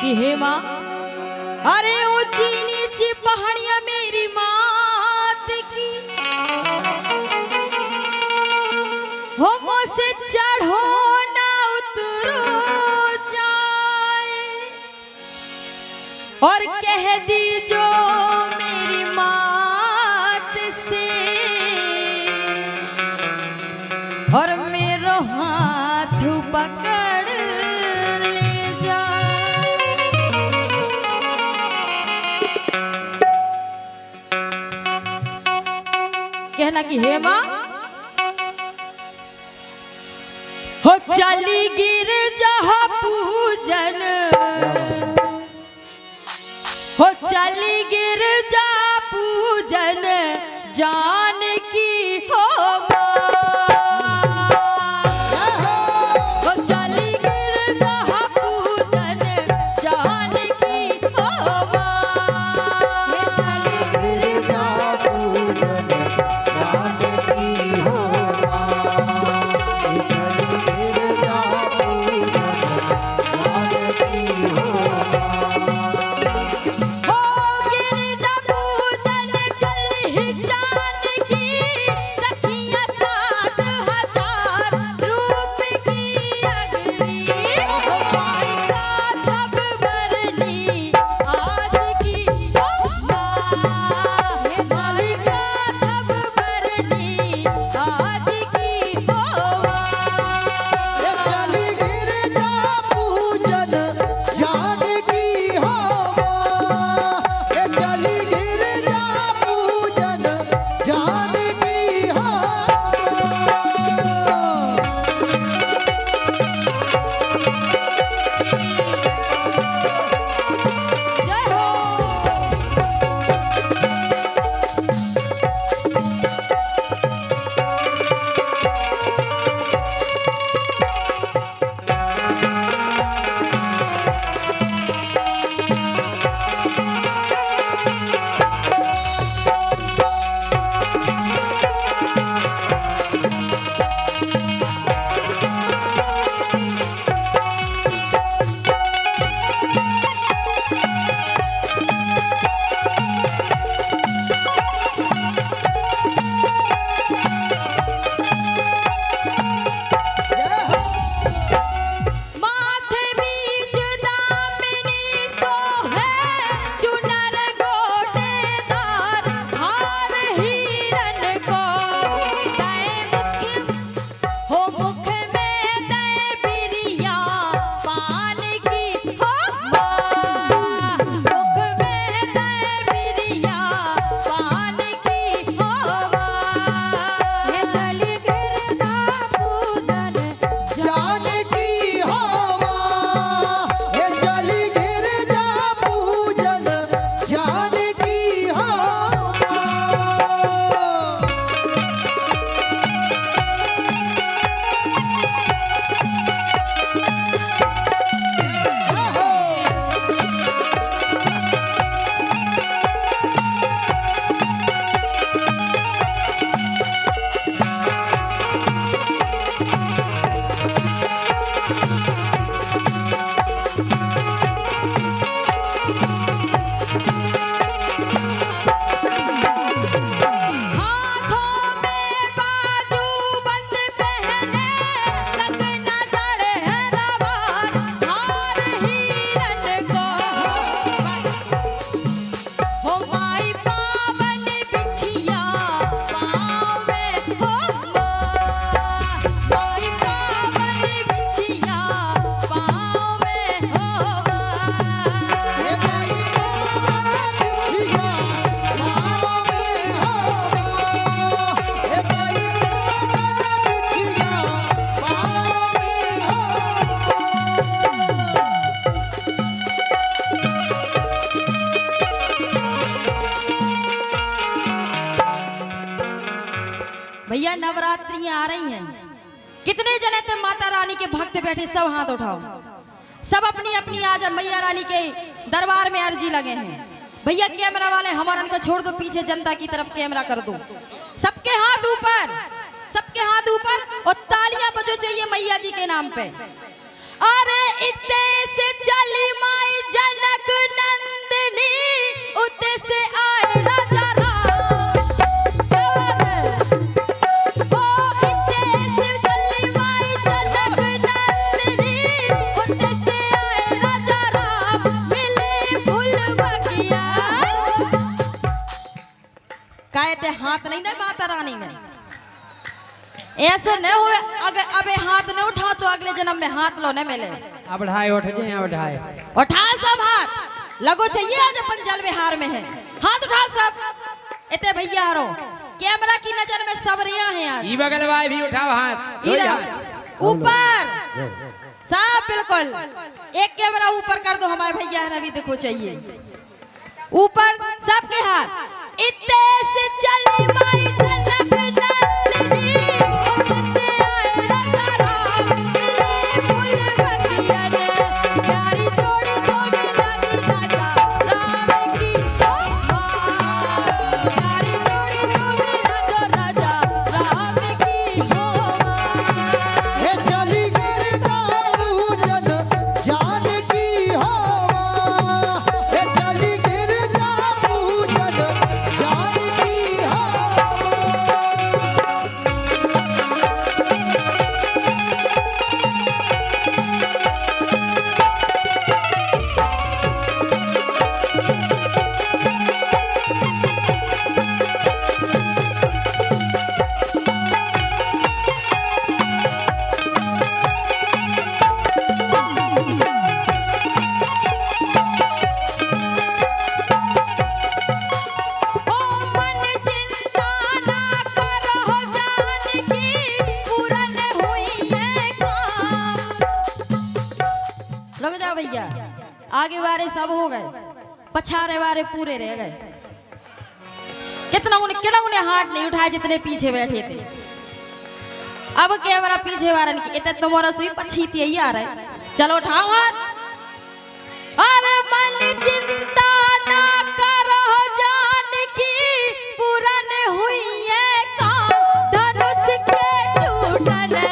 कि हे माँ, अरे ऊंची नीची पहाड़ियां मेरी मात की, हो मुझसे चढ़ो ना उतरो जाए, और कह दी जो मेरी मात से, और मेरो हाथ पकड़ ले जा। कहना कि हे माँ, हो चली गिर जहाँ पूजन, हो चली गिर जा पूजन जान की हो माँ। भैया नवरात्रियां आ रही हैं, कितने जने थे माता रानी के भक्त बैठे, सब हाथ उठाओ। सब अपनी अपनी आज मैया रानी के दरबार में अर्जी लगे हैं। भैया कैमरा वाले हमारा को छोड़ दो, पीछे जनता की तरफ कैमरा कर दो। सबके हाथ ऊपर, सबके हाथ ऊपर, और तालियां बजो चाहिए मैया जी के नाम पे। अरे इतने से चली माई ते हाथ नहीं दे माता रानी में। ऐसे न हो अगर अबे हाथ न उठा तो अगले जन्म में हाथ लो न मिले। अब ढाई उठ जाए, अब ढाई उठा सब हाथ लगो चाहिए आज अपन जल विहार में है। हाथ उठा सब इतने भैया हरो कैमरा की नजर में सब रिया हैं आज। ई बगल वाले भी उठाओ हाथ, इधर ऊपर सब बिल्कुल एक कैमरा ऊपर कर दो हमारे भैया है अभी देखो चाहिए ऊपर सबके हाथ। इतने से चली माई जनक नंदिनी उससे आए रंगराम ये फूल बगिया ने प्यारी जोड़ी जोड़ी लगी राजा राम की मां प्यारी जोड़ी जोड़ी लगी राजा राम की मां। हे चली गिरधारू जन जान की होवा, हे चली गिरधारू जन जान की होवा। ओ मन चिंता ना करो जानकी पूरन हुई है काम। रुक जाओ भैया आगे वाले सब हो गए पछारे वाले पूरे रह गए। कितना उन्हें हाथ नहीं उठाए जितने पीछे बैठे थे। अब कैमरा पीछे वारन की इतने तुम्हारा सुई पछीती ही आ रहा है। चलो उठाओ हाथ। अरे मन चिंता ना करो जानकी पूरन हुई है काम धनुष के टूटने।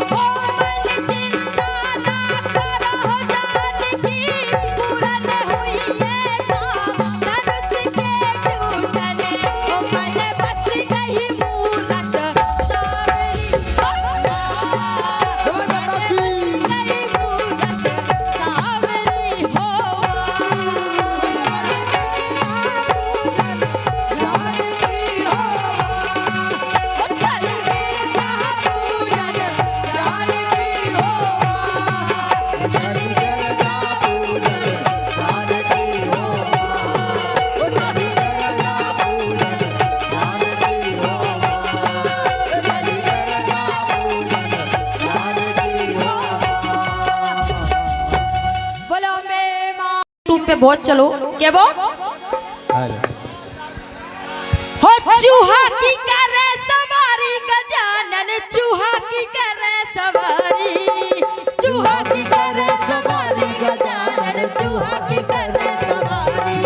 ओ मन चिंता ना करो जानकी पूरन हुई है काम धनुष के टूटने। ओ मन बस गई मूरत सावरी होना मन बस गई मूरत सावरी होवा। ओ चल गिरधा पूजन जान की होवा चल गिरधा पूजन जान की होवा ओ चल गिरधा पूजन जान की होवा चल गिरधा पूजन जान की होवा। बोलो मैं मां यूट्यूब पे बहुत चलो क्या वो हो चूहा की करे सवारी गजानन चूहा की करे सवारी चूहा की करे सवारी गजानन चूहा की करे सवारी।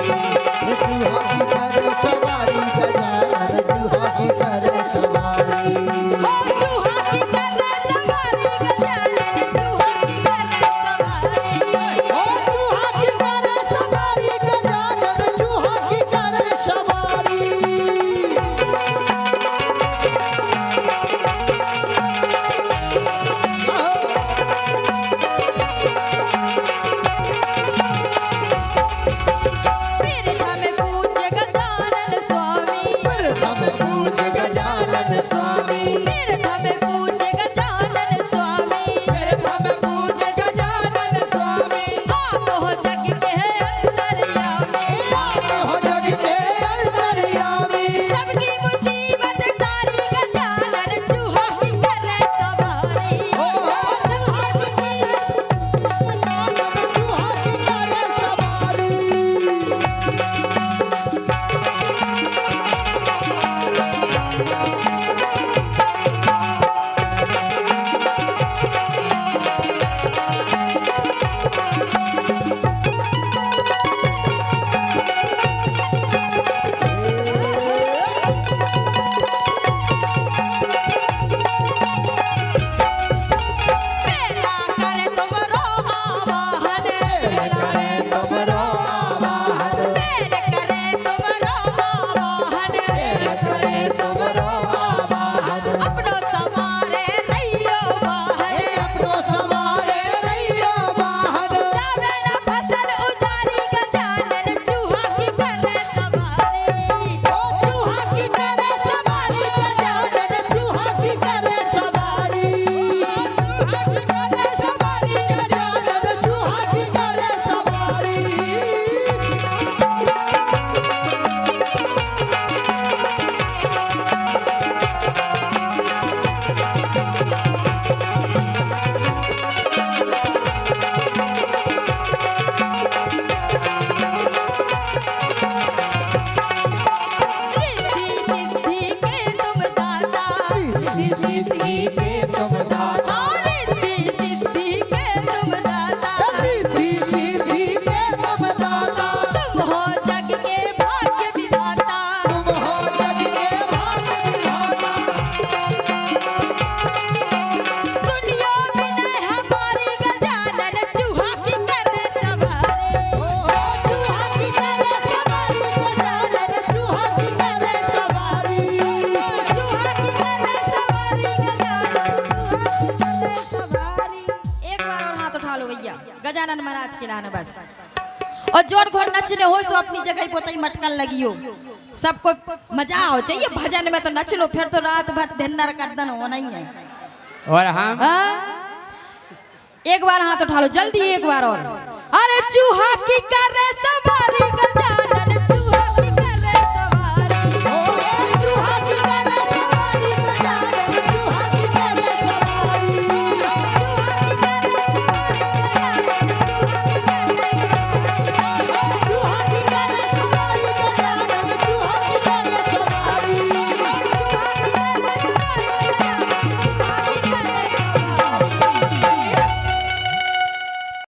चूहा की करे सवारी गजानन चूहा की करे सवारी। हो चूहा की करे सवारी गजानन चूहा की करे सवारी। ओ चूहा की करे सवारी गजानन चूहा की करे सवारी। गजानन महाराज के लाने बस। और जोर घोर नचने हो सो अपनी जगह पोतई मटकन लगियो, सबको मजा आओ चाहिए भजन में तो नच लो, फिर तो रात भर धिन्नर कदन होना ही है। और हम एक बार हाथ उठा लो जल्दी, एक बार और। अरे चूहा की करे सवारी